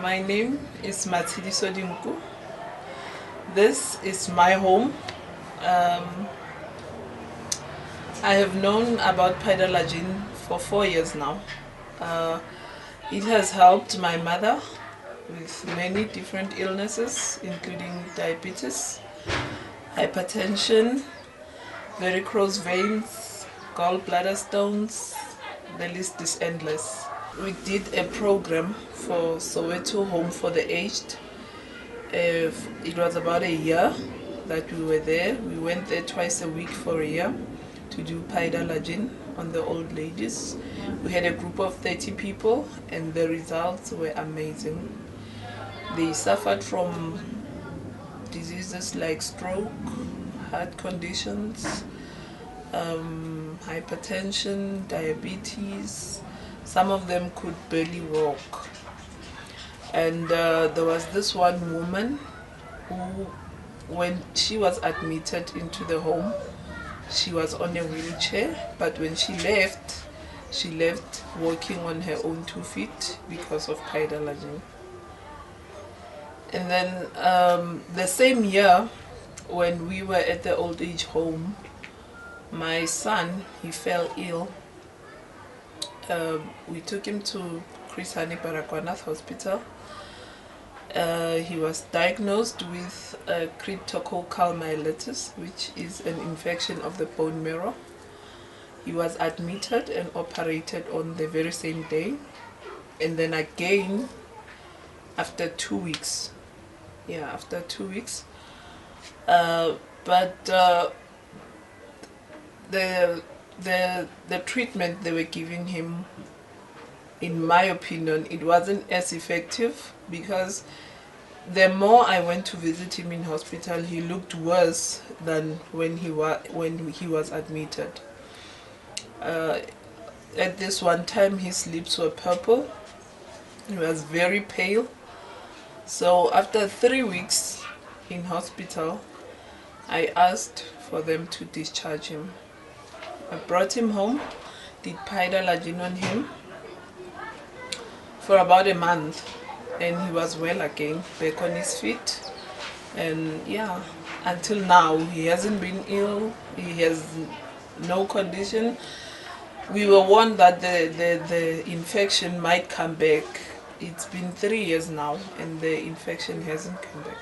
My name is Matshidiso Dimku. This is my home. I have known about PaidaLajin for 4 years now. It has helped my mother with many different illnesses, including diabetes, hypertension, varicose veins, gallbladder stones. The list is endless. We did a program for Soweto Home for the Aged. It was about a year that we were there. We went there twice a week for a year to do PaidaLajin on the old ladies. We had a group of 30 people and the results were amazing. They suffered from diseases like stroke, heart conditions, hypertension, diabetes. Some of them could barely walk. And there was this one woman who, when she was admitted into the home, she was on a wheelchair, but when she left walking on her own 2 feet because of PaidaLajin. And then the same year, when we were at the old age home, my son, he fell ill. We took him to Chris Hani Baragwanath Hospital. He was diagnosed with cryptococcal myelitis, which is an infection of the bone marrow. He was admitted and operated on the very same day, and then again after 2 weeks. Yeah, after 2 weeks. But the treatment they were giving him, in my opinion, it wasn't as effective, because the more I went to visit him in hospital, he looked worse than when he was admitted. At this one time, his lips were purple. He was very pale. So after 3 weeks in hospital, I asked for them to discharge him. I brought him home, did PaidaLajin on him for about a month, and he was well again, back on his feet. And yeah, until now he hasn't been ill, he has no condition. We were warned that the infection might come back. It's been 3 years now and the infection hasn't come back.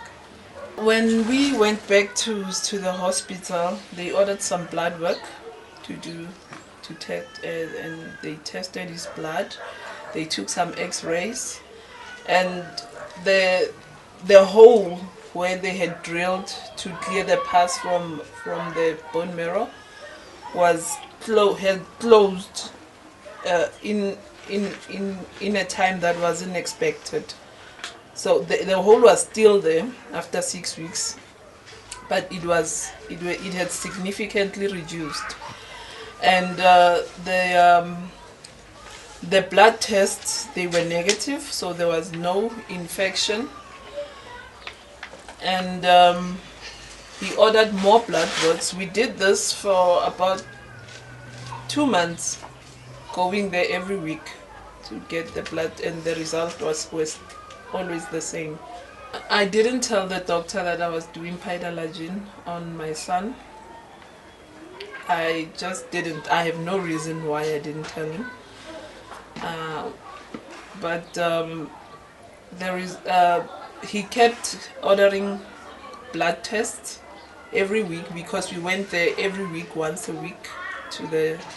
When we went back to the hospital, they ordered some blood work to test, and they tested his blood. They took some x-rays, and the hole where they had drilled to clear the pus from the bone marrow had closed in a time that wasn't expected. So the hole was still there after 6 weeks, but it had significantly reduced. And the blood tests, they were negative, so there was no infection. And he ordered more blood works. We did this for about 2 months, going there every week to get the blood, and the result was always the same. I didn't tell the doctor that I was doing PaidaLajin on my son. I just didn't. I have no reason why I didn't tell him. He kept ordering blood tests every week, because we went there every week, once a week,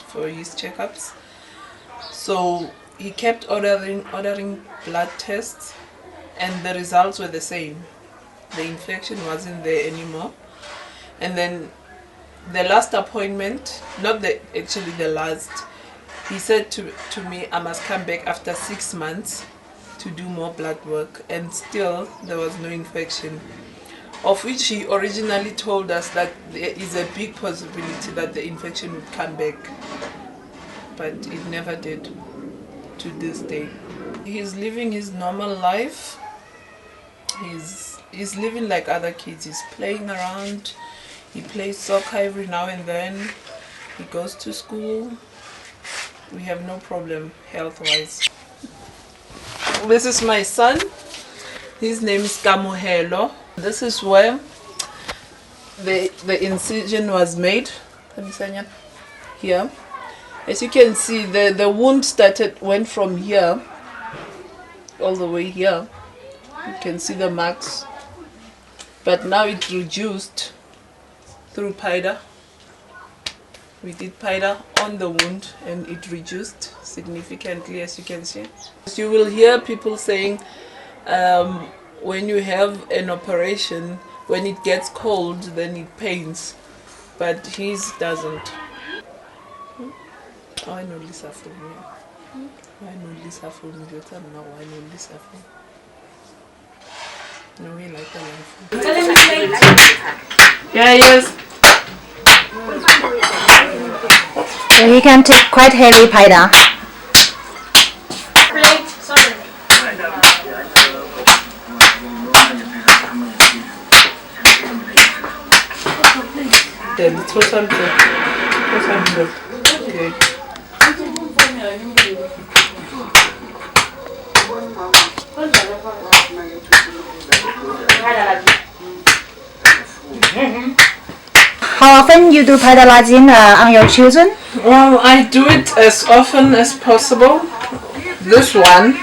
for his checkups. So he kept ordering blood tests, and the results were the same. The infection wasn't there anymore. And then the last appointment, actually the last, he said to me, I must come back after 6 months to do more blood work, and still there was no infection, of which he originally told us that there is a big possibility that the infection would come back, but it never did to this day. He's living his normal life. He's living like other kids. He's playing around. He plays soccer every now and then. He goes to school. We have no problem health-wise. This is my son. His name is Kamohelo. This is where the incision was made. Here. As you can see, the wound went from here all the way here. You can see the marks. But now it reduced through Paida. We did Paida on the wound and it reduced significantly, as you can see. You will hear people saying when you have an operation, when it gets cold, then it pains. But his doesn't. I know Lisa for me. I know Lisa for me. I know Lisa for me. No, we like the life. Yeah, yes. So he can take quite heavy Paida. Okay. How often you do PaidaLajin on your children? Well, I do it as often as possible. This one,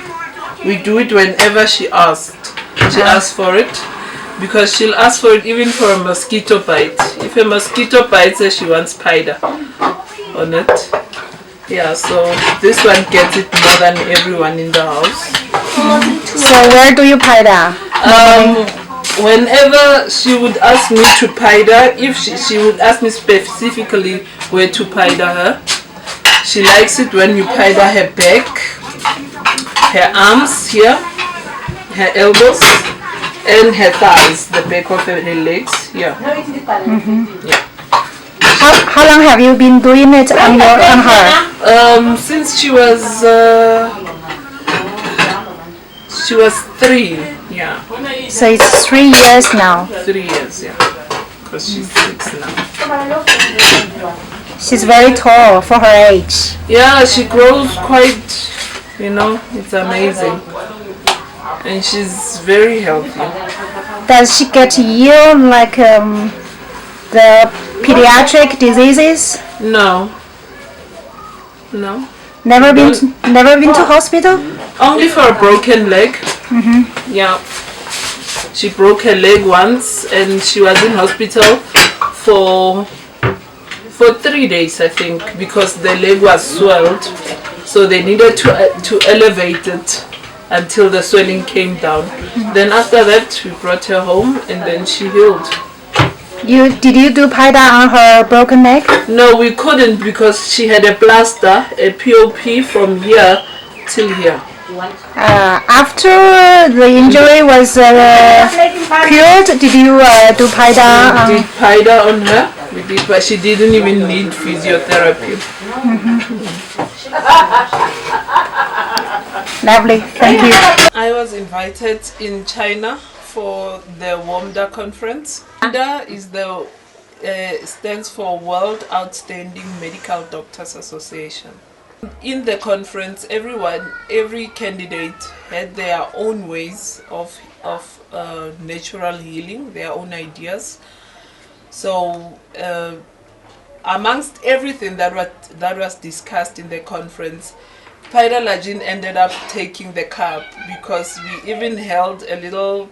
we do it whenever she asks. She asks for it. Because she'll ask for it even for a mosquito bite. If a mosquito bites her, she wants Paida on it. Yeah, so this one gets it more than everyone in the house. So where do you Paida? Whenever she would ask me to Paida, if she would ask me specifically where to Paida her, she likes it when you Paida her back, her arms here, her elbows, and her thighs, the back of her legs. Yeah. Yeah. How long have you been doing it on her? Since she was 3. Yeah. So it's 3 years now. 3 years, yeah. Because she's 6 now. She's very tall for her age. Yeah, she grows quite, it's amazing. And she's very healthy. Does she get ill like the pediatric diseases? No. No. Never been to hospital? Only for a broken leg. Yeah. She broke her leg once and she was in hospital for 3 days, I think, because the leg was swelled. So they needed to elevate it until the swelling came down. Then after that, we brought her home and then she healed. Did you do Paida on her broken leg? No, we couldn't because she had a plaster, a POP from here till here. After the injury was cured, did you do Paida? We did Paida on her. We did, but she didn't even need physiotherapy. Lovely, thank you. I was invited in China for the WOMDA conference. WOMDA is stands for World Outstanding Medical Doctors Association. In the conference, every candidate had their own ways of natural healing, their own ideas. So amongst everything that was discussed in the conference, PaidaLajin ended up taking the cup because we even held a little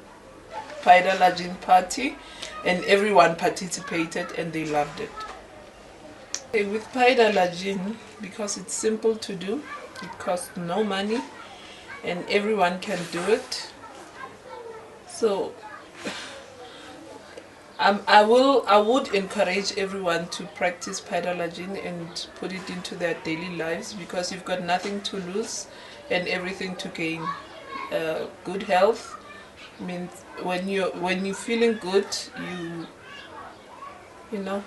PaidaLajin party and everyone participated and they loved it. With PaidaLajin, because it's simple to do, it costs no money and everyone can do it. So I would encourage everyone to practice PaidaLajin and put it into their daily lives because you've got nothing to lose and everything to gain. Good health means when you're feeling good, you know